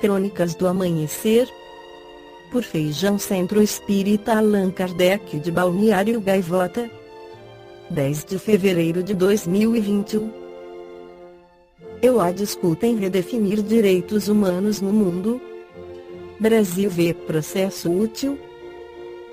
Crônicas do Amanhecer, por Feijão Centro Espírita Allan Kardec de Balneário Gaivota, 10 de fevereiro de 2021. EUA discutem em redefinir direitos humanos no mundo. Brasil vê processo útil.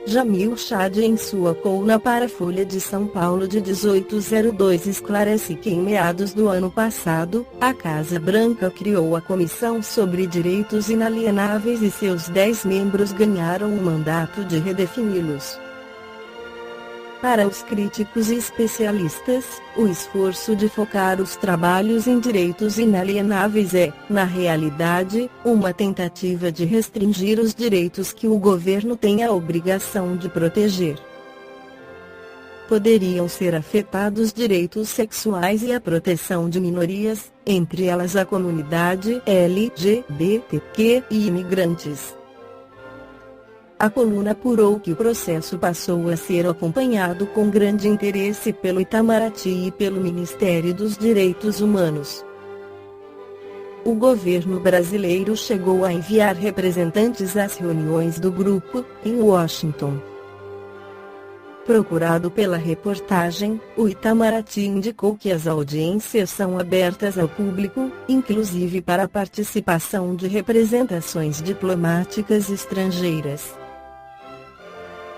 Jamil Chad, em sua coluna para a Folha de São Paulo de 1802, esclarece que em meados do ano passado, a Casa Branca criou a Comissão sobre Direitos Inalienáveis e seus 10 membros ganharam o mandato de redefini-los. Para os críticos e especialistas, o esforço de focar os trabalhos em direitos inalienáveis é, na realidade, uma tentativa de restringir os direitos que o governo tem a obrigação de proteger. Poderiam ser afetados direitos sexuais e a proteção de minorias, entre elas a comunidade LGBTQ e imigrantes. A coluna apurou que o processo passou a ser acompanhado com grande interesse pelo Itamaraty e pelo Ministério dos Direitos Humanos. O governo brasileiro chegou a enviar representantes às reuniões do grupo, em Washington. Procurado pela reportagem, o Itamaraty indicou que as audiências são abertas ao público, inclusive para a participação de representações diplomáticas estrangeiras.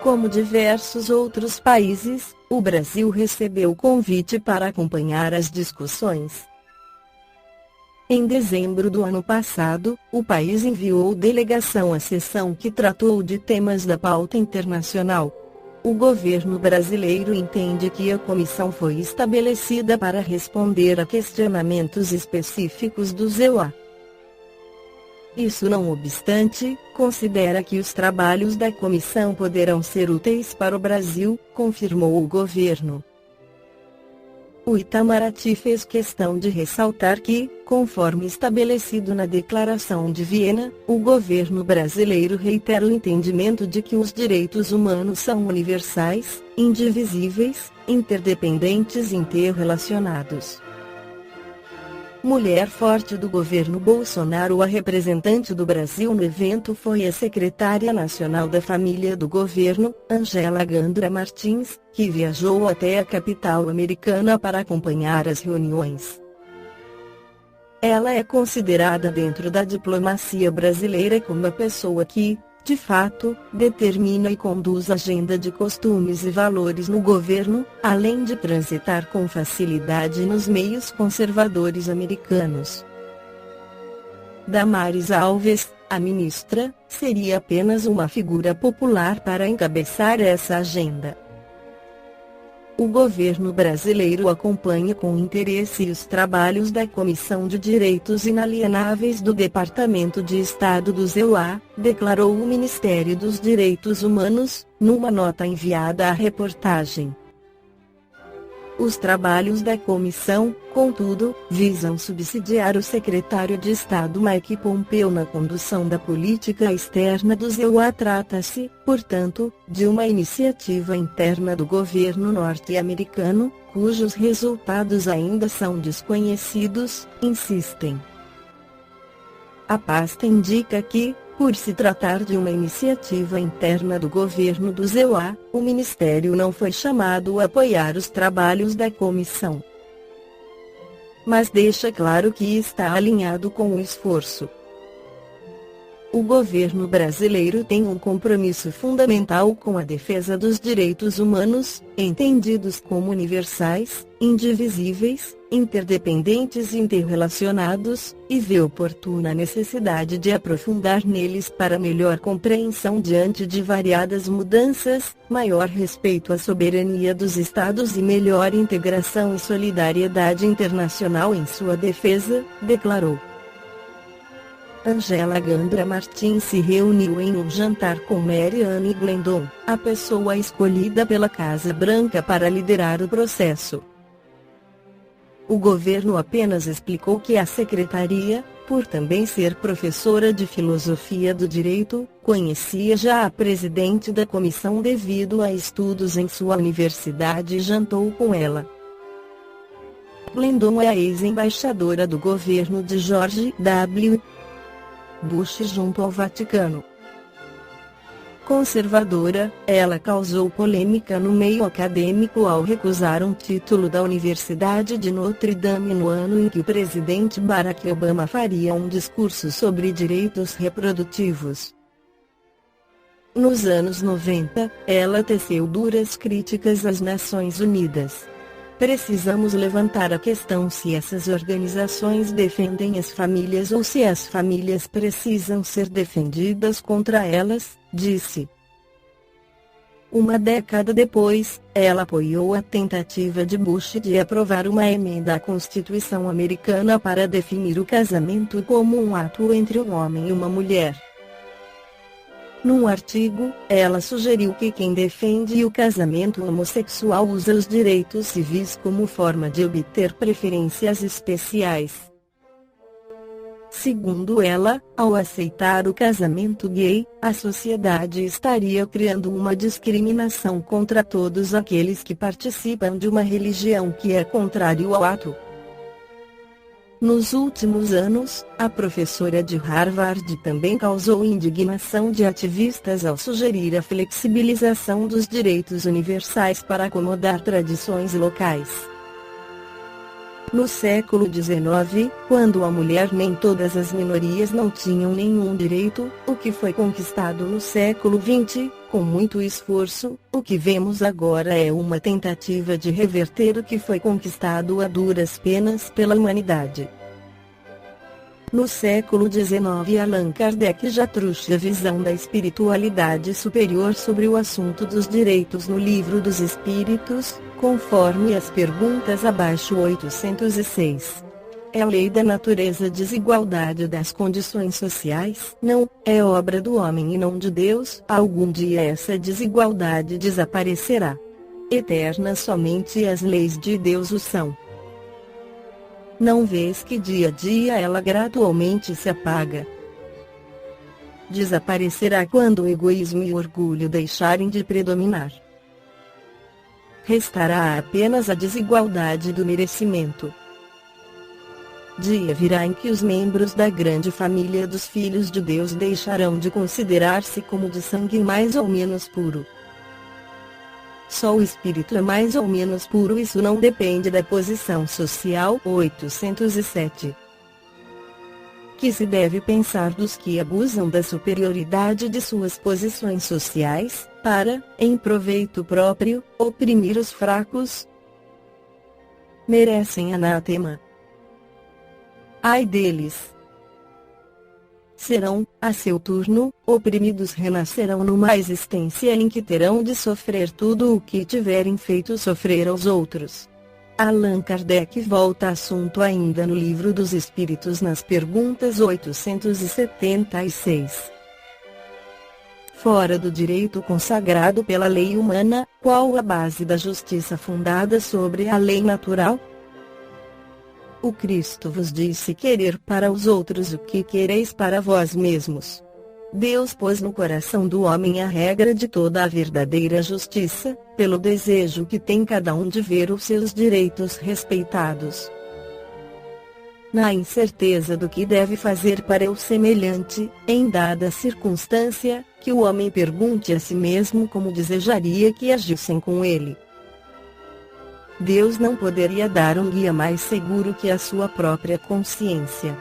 Como diversos outros países, o Brasil recebeu o convite para acompanhar as discussões. Em dezembro do ano passado, o país enviou delegação à sessão que tratou de temas da pauta internacional. O governo brasileiro entende que a comissão foi estabelecida para responder a questionamentos específicos do EUA. Isso não obstante, considera que os trabalhos da comissão poderão ser úteis para o Brasil, confirmou o governo. O Itamaraty fez questão de ressaltar que, conforme estabelecido na Declaração de Viena, o governo brasileiro reitera o entendimento de que os direitos humanos são universais, indivisíveis, interdependentes e interrelacionados. Mulher forte do governo Bolsonaro. A representante do Brasil no evento foi a secretária nacional da família do governo, Angela Gandra Martins, que viajou até a capital americana para acompanhar as reuniões. Ela é considerada dentro da diplomacia brasileira como a pessoa que, de fato, determina e conduz a agenda de costumes e valores no governo, além de transitar com facilidade nos meios conservadores americanos. Damares Alves, a ministra, seria apenas uma figura popular para encabeçar essa agenda. O governo brasileiro acompanha com interesse os trabalhos da Comissão de Direitos Inalienáveis do Departamento de Estado do EUA, declarou o Ministério dos Direitos Humanos, numa nota enviada à reportagem. Os trabalhos da comissão, contudo, visam subsidiar o secretário de Estado Mike Pompeo na condução da política externa do EUA. Trata-se, portanto, de uma iniciativa interna do governo norte-americano, cujos resultados ainda são desconhecidos, insistem. A pasta indica que, por se tratar de uma iniciativa interna do governo do EUA, o Ministério não foi chamado a apoiar os trabalhos da comissão. Mas deixa claro que está alinhado com o esforço. O governo brasileiro tem um compromisso fundamental com a defesa dos direitos humanos, entendidos como universais, indivisíveis, interdependentes e interrelacionados, e vê oportuna necessidade de aprofundar neles para melhor compreensão diante de variadas mudanças, maior respeito à soberania dos Estados e melhor integração e solidariedade internacional em sua defesa, declarou. Angela Gandra Martins se reuniu em um jantar com Marianne Glendon, a pessoa escolhida pela Casa Branca para liderar o processo. O governo apenas explicou que a secretaria, por também ser professora de filosofia do direito, conhecia já a presidente da comissão devido a estudos em sua universidade e jantou com ela. Glendon é a ex-embaixadora do governo de George W. Bush junto ao Vaticano. Conservadora, ela causou polêmica no meio acadêmico ao recusar um título da Universidade de Notre Dame no ano em que o presidente Barack Obama faria um discurso sobre direitos reprodutivos. Nos anos 90, ela teceu duras críticas às Nações Unidas. Precisamos levantar a questão se essas organizações defendem as famílias ou se as famílias precisam ser defendidas contra elas, disse. Uma década depois, ela apoiou a tentativa de Bush de aprovar uma emenda à Constituição americana para definir o casamento como um ato entre um homem e uma mulher. Num artigo, ela sugeriu que quem defende o casamento homossexual usa os direitos civis como forma de obter preferências especiais. Segundo ela, ao aceitar o casamento gay, a sociedade estaria criando uma discriminação contra todos aqueles que participam de uma religião que é contrário ao ato. Nos últimos anos, a professora de Harvard também causou indignação de ativistas ao sugerir a flexibilização dos direitos universais para acomodar tradições locais. No século XIX, quando a mulher nem todas as minorias não tinham nenhum direito, o que foi conquistado no século XX, com muito esforço, o que vemos agora é uma tentativa de reverter o que foi conquistado a duras penas pela humanidade. No século XIX, Allan Kardec já trouxe a visão da espiritualidade superior sobre o assunto dos direitos no Livro dos Espíritos, conforme as perguntas abaixo 806. É a lei da natureza, desigualdade das condições sociais, não, é obra do homem e não de Deus. Algum dia essa desigualdade desaparecerá. Eternas somente as leis de Deus o são. Não vês que dia a dia ela gradualmente se apaga? Desaparecerá quando o egoísmo e o orgulho deixarem de predominar. Restará apenas a desigualdade do merecimento. Dia virá em que os membros da grande família dos filhos de Deus deixarão de considerar-se como de sangue mais ou menos puro. Só o espírito é mais ou menos puro, isso não depende da posição social. 807. Que se deve pensar dos que abusam da superioridade de suas posições sociais, para, em proveito próprio, oprimir os fracos? Merecem anátema. Ai deles! Serão, a seu turno, oprimidos, renascerão numa existência em que terão de sofrer tudo o que tiverem feito sofrer aos outros. Allan Kardec volta ao assunto ainda no Livro dos Espíritos nas perguntas 876. Fora do direito consagrado pela lei humana, qual a base da justiça fundada sobre a lei natural? O Cristo vos disse querer para os outros o que quereis para vós mesmos. Deus pôs no coração do homem a regra de toda a verdadeira justiça, pelo desejo que tem cada um de ver os seus direitos respeitados. Na incerteza do que deve fazer para o semelhante, em dada circunstância, que o homem pergunte a si mesmo como desejaria que agissem com ele. Deus não poderia dar um guia mais seguro que a sua própria consciência.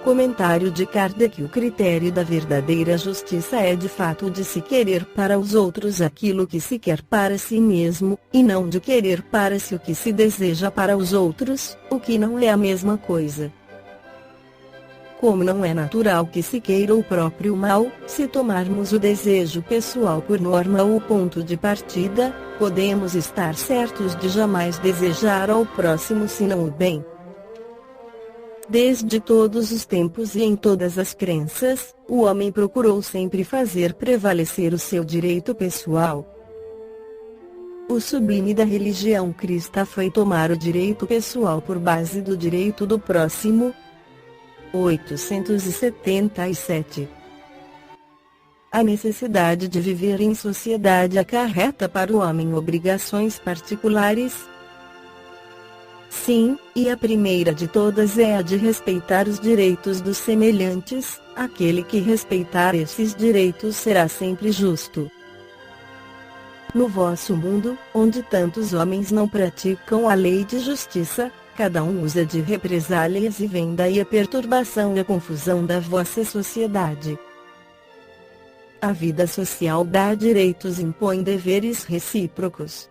Comentário de Kardec: o critério da verdadeira justiça é de fato de se querer para os outros aquilo que se quer para si mesmo, e não de querer para si o que se deseja para os outros, o que não é a mesma coisa. Como não é natural que se queira o próprio mal, se tomarmos o desejo pessoal por norma ou ponto de partida, podemos estar certos de jamais desejar ao próximo senão o bem. Desde todos os tempos e em todas as crenças, o homem procurou sempre fazer prevalecer o seu direito pessoal. O sublime da religião cristã foi tomar o direito pessoal por base do direito do próximo. 877. A necessidade de viver em sociedade acarreta para o homem obrigações particulares. Sim, e a primeira de todas é a de respeitar os direitos dos semelhantes. Aquele que respeitar esses direitos será sempre justo. No vosso mundo, onde tantos homens não praticam a lei de justiça, cada um usa de represálias e vem daí a perturbação e a confusão da vossa sociedade. A vida social dá direitos e impõe deveres recíprocos.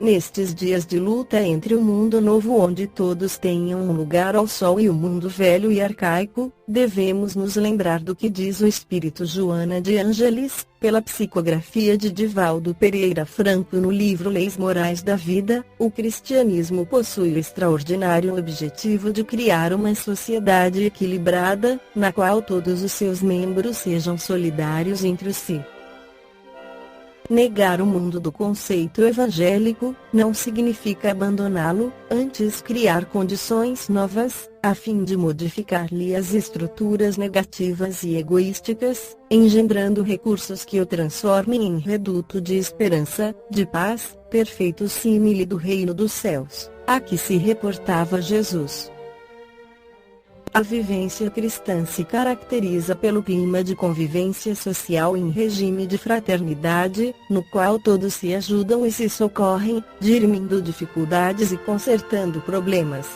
Nestes dias de luta entre o mundo novo onde todos tenham um lugar ao sol e o mundo velho e arcaico, devemos nos lembrar do que diz o espírito Joana de Ângeles, pela psicografia de Divaldo Pereira Franco no livro Leis Morais da Vida. O cristianismo possui o extraordinário objetivo de criar uma sociedade equilibrada, na qual todos os seus membros sejam solidários entre si. Negar o mundo do conceito evangélico, não significa abandoná-lo, antes criar condições novas, a fim de modificar-lhe as estruturas negativas e egoísticas, engendrando recursos que o transformem em reduto de esperança, de paz, perfeito símile do reino dos céus, a que se reportava Jesus. A vivência cristã se caracteriza pelo clima de convivência social em regime de fraternidade, no qual todos se ajudam e se socorrem, dirimindo dificuldades e consertando problemas.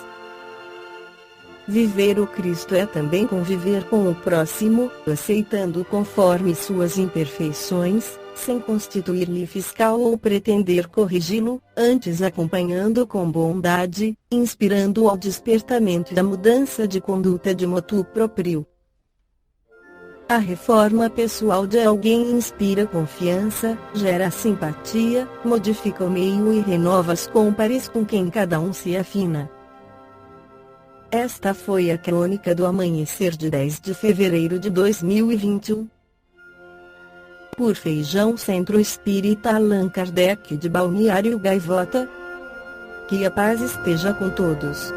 Viver o Cristo é também conviver com o próximo, aceitando-o conforme suas imperfeições, sem constituir-lhe fiscal ou pretender corrigi-lo, antes acompanhando com bondade, inspirando-o ao despertamento da mudança de conduta de motu proprio. A reforma pessoal de alguém inspira confiança, gera simpatia, modifica o meio e renova as compares com quem cada um se afina. Esta foi a crônica do amanhecer de 10 de fevereiro de 2021. Por Feijão Centro Espírita Allan Kardec de Balneário Gaivota. Que a paz esteja com todos.